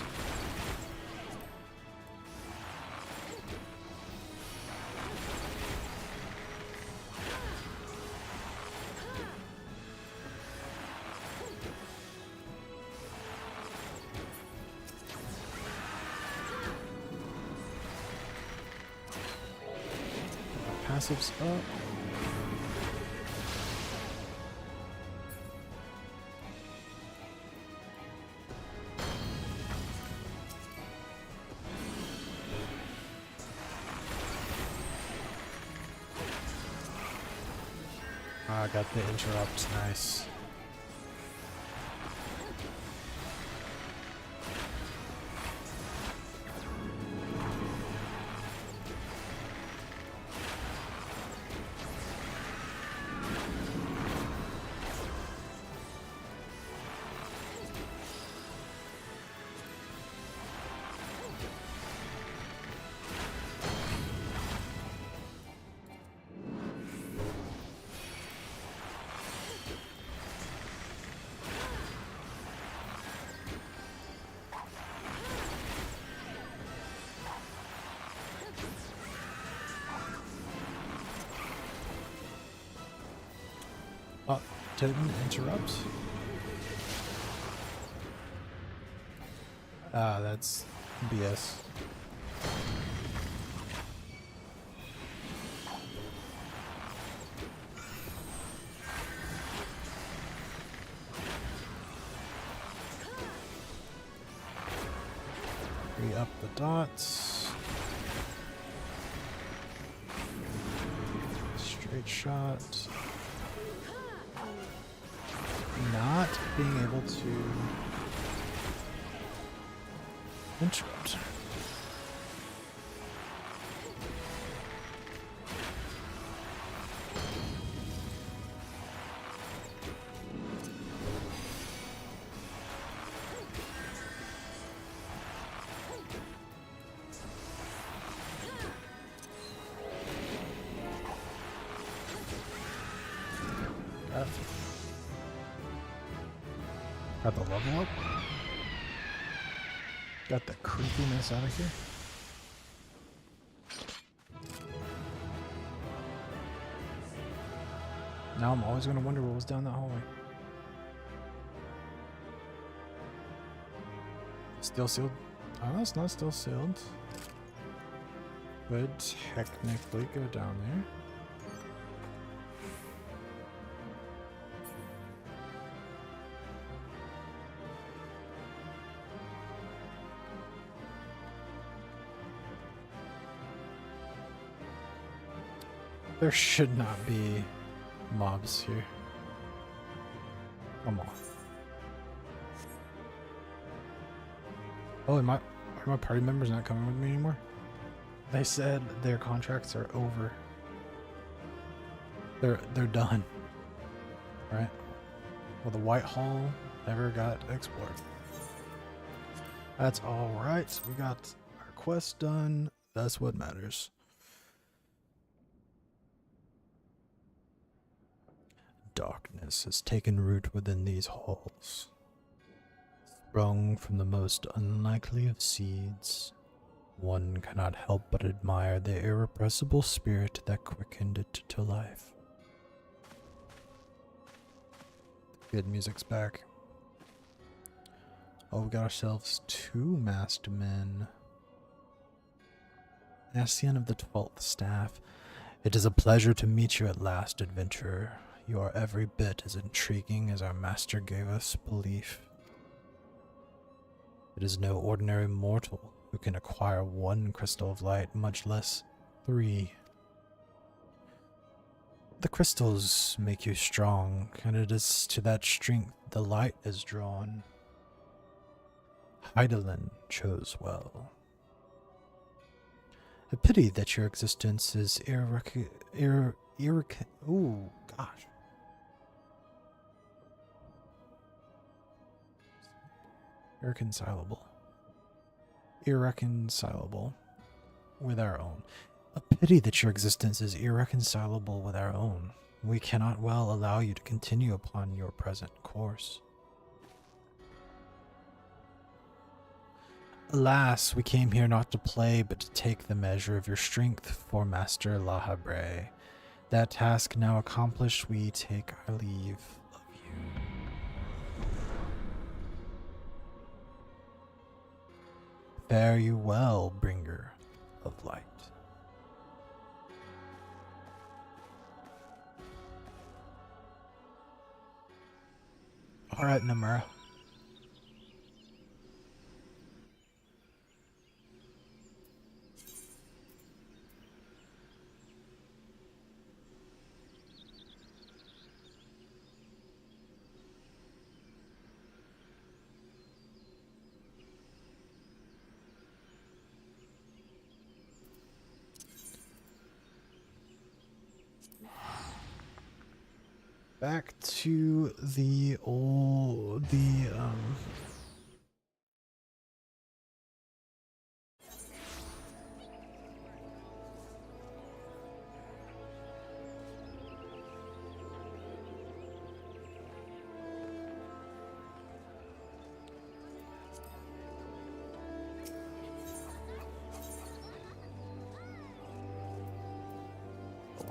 Passives up. I got the interrupts, nice. Oh, Totem interrupts. Ah, that's BS. Re-up the dots. Straight shot. Not being able to interrupt. Got the level up. Got the creepiness out of here. Now I'm always going to wonder what was down that hallway. Still sealed? Oh, it's not still sealed. Could technically go down there. There should not be mobs here. Come on. Oh, are my party members not coming with me anymore? They said their contracts are over. They're done. Right? Well, the White Hall never got explored. That's alright. So we got our quest done. That's what matters. Darkness has taken root within these halls, sprung from the most unlikely of seeds. One cannot help but admire the irrepressible spirit that quickened it to life. Good, music's back. Oh, we got ourselves 2 masked men. Ascian of the 12th Staff. It is a pleasure to meet you at last, adventurer. You are every bit as intriguing as our master gave us belief. It is no ordinary mortal who can acquire 1 crystal of light, much less 3. The crystals make you strong, and it is to that strength the light is drawn. Heidelin chose well. A pity that your existence is irreconcilable. Irreconcilable with our own. A pity that your existence is irreconcilable with our own. We cannot well allow you to continue upon your present course. Alas, we came here not to play, but to take the measure of your strength for Master Lahabre. That task now accomplished, we take our leave of you. Fare you well, bringer of light. Alright, Namura. Back to the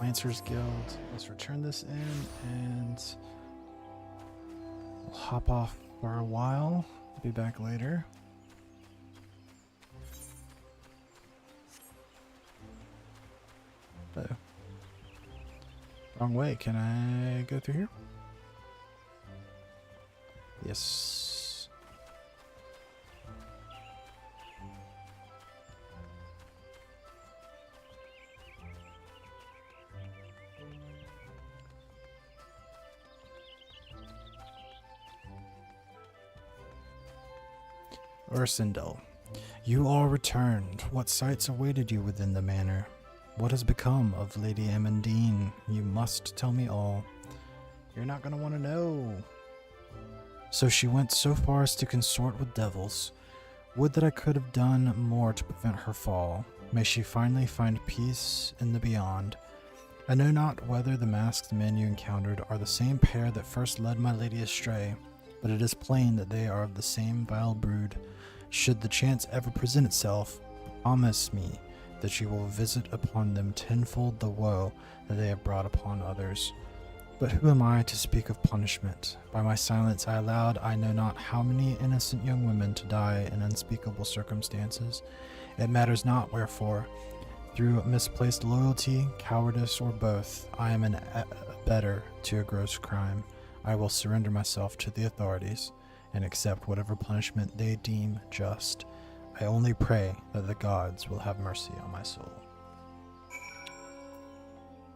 Lancers Guild. Let's return this in and we'll hop off for a while. Be back later. Oh. Wrong way. Can I go through here? Yes. Ursindel, you all returned. What sights awaited you within the manor? What has become of Lady Amandine? You must tell me all. You're not going to want to know. So she went so far as to consort with devils. Would that I could have done more to prevent her fall. May she finally find peace in the beyond. I know not whether the masked men you encountered are the same pair that first led my lady astray, but it is plain that they are of the same vile brood. Should the chance ever present itself, promise me that you will visit upon them tenfold the woe that they have brought upon others. But who am I to speak of punishment? By my silence I allowed I know not how many innocent young women to die in unspeakable circumstances. It matters not wherefore. Through misplaced loyalty, cowardice, or both, I am an abettor to a gross crime. I will surrender myself to the authorities and accept whatever punishment they deem just. I only pray that the gods will have mercy on my soul.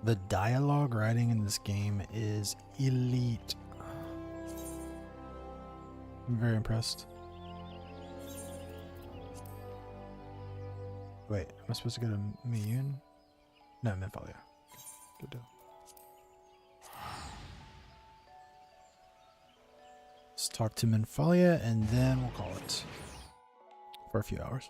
The dialogue writing in this game is elite. I'm very impressed. Wait, am I supposed to go to Miyun? No, Minfalia. Good deal. Let's talk to Minfalia and then we'll call it for a few hours.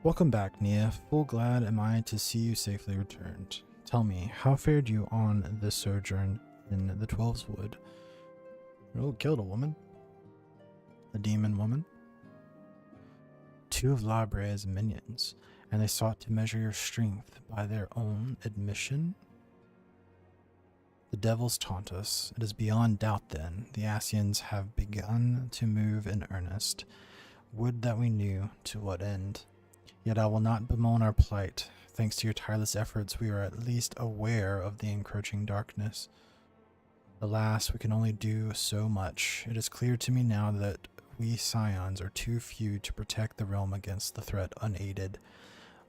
Welcome back, Nia. Full glad am I to see you safely returned. Tell me, how fared you on this sojourn in the Twelves Wood? Oh, killed a woman. A demon woman. 2 of Labre's minions, and they sought to measure your strength by their own admission. The devils taunt us. It is beyond doubt, then, the Asians have begun to move in earnest. Would that we knew to what end. Yet I will not bemoan our plight. Thanks to your tireless efforts, we are at least aware of the encroaching darkness. Alas, we can only do so much. It is clear to me now that We scions are too few to protect the realm against the threat unaided.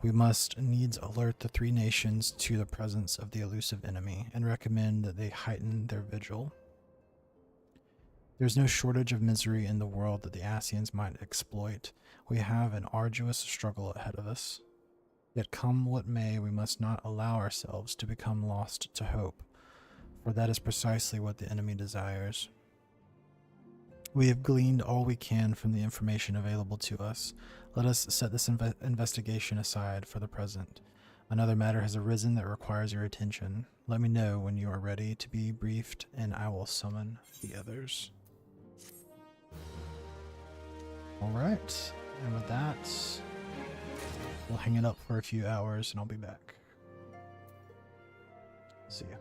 We must needs alert the three nations to the presence of the elusive enemy and recommend that they heighten their vigil. There is no shortage of misery in the world that the Ascians might exploit. We have an arduous struggle ahead of us. Yet come what may, we must not allow ourselves to become lost to hope, for that is precisely what the enemy desires. We have gleaned all we can from the information available to us. Let us set this investigation aside for the present. Another matter has arisen that requires your attention. Let me know when you are ready to be briefed, and I will summon the others. Alright, and with that, we'll hang it up for a few hours and I'll be back. See ya.